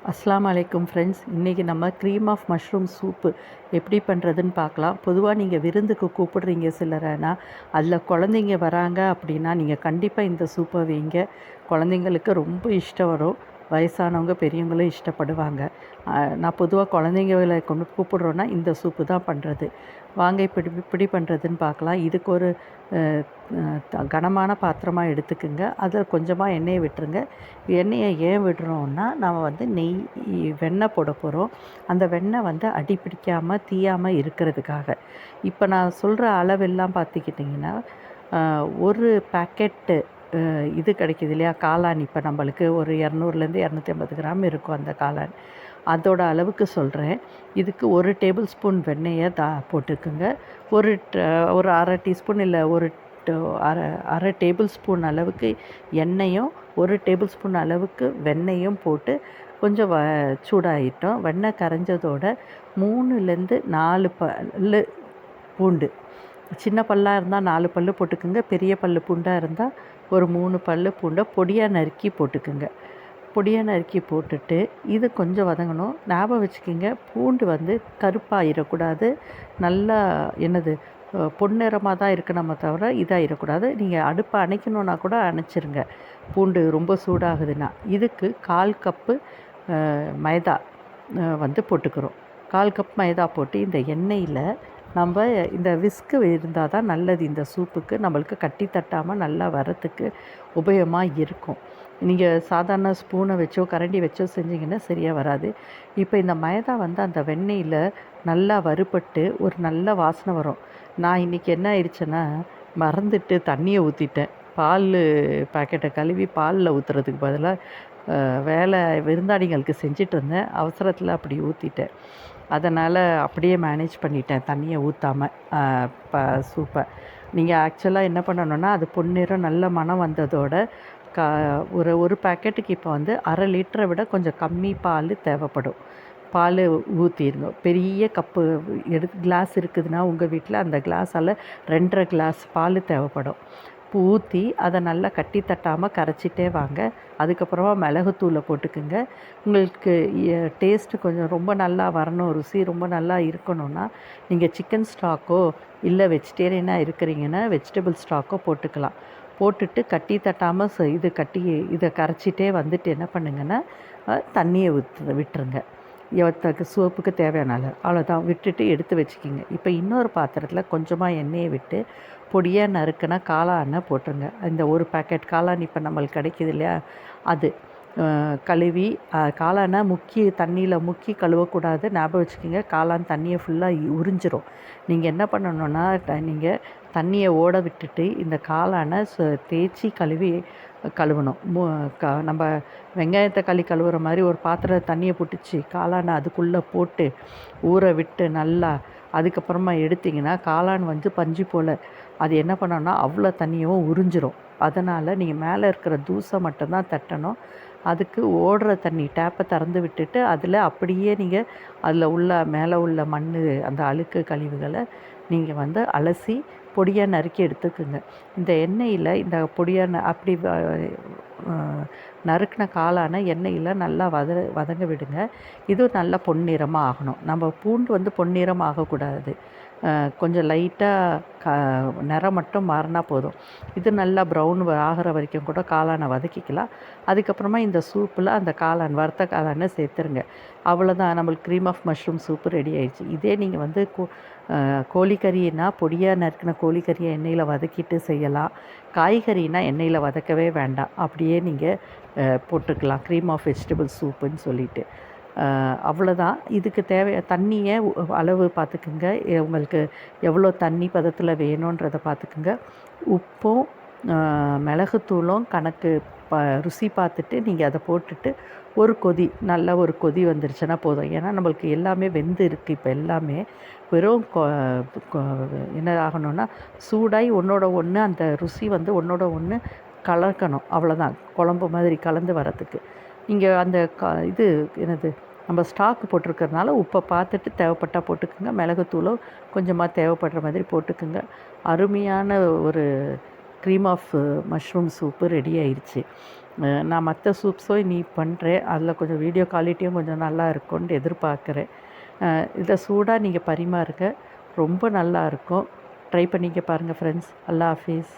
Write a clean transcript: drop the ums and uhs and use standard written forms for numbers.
அஸ்ஸலாமு அலைக்கும் ஃப்ரெண்ட்ஸ். இன்றைக்கி நம்ம க்ரீம் ஆஃப் மஷ்ரூம் சூப்பு எப்படி பண்ணுறதுன்னு பார்க்கலாம். பொதுவாக நீங்கள் விருந்துக்கு கூப்பிடுறீங்க சிலரைனா, அதில் குழந்தைங்க வராங்க அப்படின்னா நீங்கள் கண்டிப்பாக இந்த சூப்பை வைங்க. குழந்தைங்களுக்கு ரொம்ப இஷ்டம் வரும். வயசானவங்க பெரியவங்களும் இஷ்டப்படுவாங்க. நான் பொதுவாக குழந்தைங்களை கொண்டு கூப்பிடுறோன்னா இந்த சூப்பு தான் பண்ணுறது. வாங்க இப்படி பண்ணுறதுன்னு பார்க்கலாம். இதுக்கு ஒரு கனமான பாத்திரமாக எடுத்துக்குங்க. அதில் கொஞ்சமாக எண்ணெயை விட்டுருங்க. எண்ணெயை ஏன் விடுறோன்னா, நம்ம வந்து வெண்ணெய் போட போகிறோம். அந்த வெண்ணெய் வந்து அடி பிடிக்காமல் தீயாமல் இருக்கிறதுக்காக. இப்போ நான் சொல்கிற அளவெல்லாம் பார்த்துக்கிட்டிங்கன்னா, ஒரு பாக்கெட்டு இது கிடைக்கிது இல்லையா, காளான். இப்போ நம்மளுக்கு ஒரு 200லேருந்து 250 கிராம் இருக்கும் அந்த காளான். அதோட அளவுக்கு சொல்கிறேன். இதுக்கு 1 டேபிள் ஸ்பூன் வெண்ணெயை போட்டுக்குங்க. ஒரு அரை டீஸ்பூன் இல்லை அரை டேபிள் ஸ்பூன் அளவுக்கு எண்ணெயும் 1 டேபிள் ஸ்பூன் அளவுக்கு வெண்ணெயும் போட்டு கொஞ்சம் சூடாகிட்டோம். வெண்ணெய் கரைஞ்சதோட 3லேருந்து 4 பல்லு பூண்டு. சின்ன பல்லாக இருந்தால் 4 பல்லு போட்டுக்குங்க. பெரிய பல்லு பூண்டாக இருந்தால் ஒரு 3 பல்லு பூண்டை பொடியாக நறுக்கி போட்டுக்குங்க. பொடியாக நறுக்கி போட்டுட்டு இது கொஞ்சம் வதங்கணும். ஞாபகம் வச்சுக்கிங்க, பூண்டு வந்து கருப்பாகிடக்கூடாது. நல்லா பொன்னிறமாக தான் இருக்கணுமே தவிர இதாகிடக்கூடாது. நீங்கள் அடுப்பை அணைக்கணுன்னா கூட அணைச்சிருங்க, பூண்டு ரொம்ப சூடாகுதுன்னா. இதுக்கு 1/4 கப்பு மைதா வந்து போட்டுக்கிறோம். 1/4 கப் மைதா போட்டு இந்த எண்ணெயில் நம்ம இந்த விஸ்கு இருந்தால் தான் நல்லது. இந்த சூப்புக்கு நம்மளுக்கு கட்டி தட்டாமல் நல்லா வரத்துக்கு உபயோகமாக இருக்கும். நீங்கள் சாதாரண ஸ்பூனை வச்சோ கரண்டி வச்சோ செஞ்சிங்கன்னா சரியாக வராது. இப்போ இந்த மைதா வந்து அந்த வெண்ணெயில் நல்லா வறுபட்டு ஒரு நல்ல வாசனை வரும். நான் இன்றைக்கி என்ன ஆயிடுச்சேன்னா, மறந்துட்டு தண்ணியை ஊற்றிட்டேன். பால் பாக்கெட்டை கழுவி பாலில் ஊற்றுறதுக்கு பதிலாக வேலை விருந்தாளிங்களுக்கு செஞ்சிட்டு இருந்தேன். அவசரத்தில் அப்படி ஊற்றிட்டேன். அதனால் அப்படியே மேனேஜ் பண்ணிட்டேன் தண்ணியை ஊற்றாமல் சூப்பை. நீங்கள் ஆக்சுவலாக என்ன பண்ணணுன்னா, அது பொன்னிறம் நல்ல மணம் வந்ததோட ஒரு பாக்கெட்டுக்கு இப்போ வந்து 1/2 லிட்டரை விட கொஞ்சம் கம்மி பால் தேவைப்படும். பால் ஊற்றிடுங்க. பெரிய கப்பு கிளாஸ் இருக்குதுன்னா உங்கள் வீட்டில் அந்த கிளாஸால் 2.5 கிளாஸ் பால் தேவைப்படும். ஊற்றி அதை நல்லா கட்டி தட்டாமல் கரைச்சிட்டே வாங்க. அதுக்கப்புறமா மிளகுத்தூளை போட்டுக்குங்க. உங்களுக்கு டேஸ்ட்டு கொஞ்சம் ரொம்ப நல்லா வரணும், ருசி ரொம்ப நல்லா இருக்கணும்னா நீங்கள் சிக்கன் ஸ்டாக்கோ இல்லை வெஜிடேரியனாக இருக்கிறீங்கன்னா வெஜிடபிள் ஸ்டாக்கோ போட்டுக்கலாம். போட்டுட்டு கட்டி தட்டாமல் இதை கரைச்சிட்டே வந்துட்டு என்ன பண்ணுங்கன்னா, தண்ணியை விட்டுருங்க. சோப்புக்கு தேவையான அளவு அவ்வளோதான். விட்டுட்டு எடுத்து வச்சுக்கிங்க. இப்போ இன்னொரு பாத்திரத்தில் கொஞ்சமாக எண்ணெயை விட்டு பொடியாக நறுக்கினா காளானை போட்டுருங்க. இந்த ஒரு பாக்கெட் காளான் இப்போ நம்மளுக்கு கிடைக்கிது இல்லையா, அது கழுவி காளானை தண்ணியில் முக்கி கழுவக்கூடாது. ஞாபகம் வச்சுக்கிங்க, காளான் தண்ணியை ஃபுல்லாக உறிஞ்சிரும். நீங்கள் என்ன பண்ணணுன்னா, நீங்கள் தண்ணியை ஓட விட்டுட்டு இந்த காளானை தேய்ச்சி கழுவணும். நம்ம வெங்காயத்தை கழுவுற மாதிரி ஒரு பாத்திரம் தண்ணியை பிடிச்சி காளானை அதுக்குள்ளே போட்டு ஊற விட்டு நல்லா அதுக்கப்புறமா எடுத்திங்கன்னா காளான் வந்து பஞ்சு போல் அது என்ன பண்ணணும்னா அவ்வளோ தண்ணியும் உறிஞ்சிரும். அதனால் நீங்கள் மேலே இருக்கிற தூசை மட்டும்தான் தட்டணும். அதுக்கு ஓடுற தண்ணி டேப்பை திறந்து விட்டுட்டு அதில் அப்படியே நீங்கள் அதில் மேலே உள்ள மண், அந்த அழுக்கு கழிவுகளை நீங்கள் வந்து அலசி பொடியாக நறுக்கி எடுத்துக்குங்க. இந்த எண்ணெயில் இந்த பொடியாக அப்படி நறுக்கின காளான எண்ணெயில் நல்லா வதங்க விடுங்க. இதுவும் நல்லா பொன்னிறமாக ஆகணும். நம்ம பூண்டு வந்து பொன்னிறம் ஆகக்கூடாது. கொஞ்சம் லைட்டாக நிறம் மட்டும் மாறினா போதும். இது நல்லா ப்ரௌன் ஆகிற வரைக்கும் கூட காளானை வதக்கிக்கலாம். அதுக்கப்புறமா இந்த சூப்பில் அந்த வறுத்த காளானை சேர்த்துருங்க. அவ்வளோதான், நம்மளுக்கு cream of mushroom soup ready ஆயிடுச்சு. இதே நீங்கள் வந்து கோழிக்கறின்னா பொடியாக நறுக்கின கோழிக்கறியை எண்ணெயில் வதக்கிட்டு செய்யலாம். காய்கறினா எண்ணெயில் வதக்கவே வேண்டாம், அப்படியே நீங்கள் போட்டுக்கலாம். க்ரீம் ஆஃப் வெஜிடபிள் சூப்புன்னு சொல்லிட்டு அவ்வளோதான். இதுக்கு தண்ணியை அளவு பார்த்துக்குங்க. உங்களுக்கு எவ்வளோ தண்ணி பதத்தில் வேணுன்றதை பார்த்துக்குங்க. உப்பும் மிளகுத்தூளும் கணக்கு ருசி பார்த்துட்டு நீங்கள் அதை போட்டுட்டு நல்ல ஒரு கொதி வந்துருச்சுன்னா போதும். ஏன்னா நம்மளுக்கு எல்லாமே வெந்து இருக்குது. இப்போ எல்லாமே வெறும் என்ன ஆகணும்னா சூடாகி ஒன்றோட ஒன்று அந்த ருசி வந்து ஒன்றோட ஒன்று கலக்கணும். அவ்வளோதான், குழம்பு மாதிரி கலந்து வரத்துக்கு. இங்கே அந்த நம்ம ஸ்டாக்கு போட்டிருக்கிறதுனால உப்பை பார்த்துட்டு தேவைப்பட்டால் போட்டுக்குங்க. மிளகுத்தூளும் கொஞ்சமாக தேவைப்படுற மாதிரி போட்டுக்குங்க. அருமையான ஒரு cream of mushroom soup ready ஆயிடுச்சு. நான் மற்ற சூப்ஸும் இனி பண்ணுறேன். அதில் கொஞ்சம் வீடியோ குவாலிட்டியும் கொஞ்சம் நல்லா இருக்கும்னு எதிர்பார்க்குறேன். இதை சூடாக நீங்கள் பரிமாறுங்க, ரொம்ப நல்லாயிருக்கும். ட்ரை பண்ணிக்க பாருங்கள் ஃப்ரெண்ட்ஸ். அல்லாஹ் ஹாஃபிஸ்.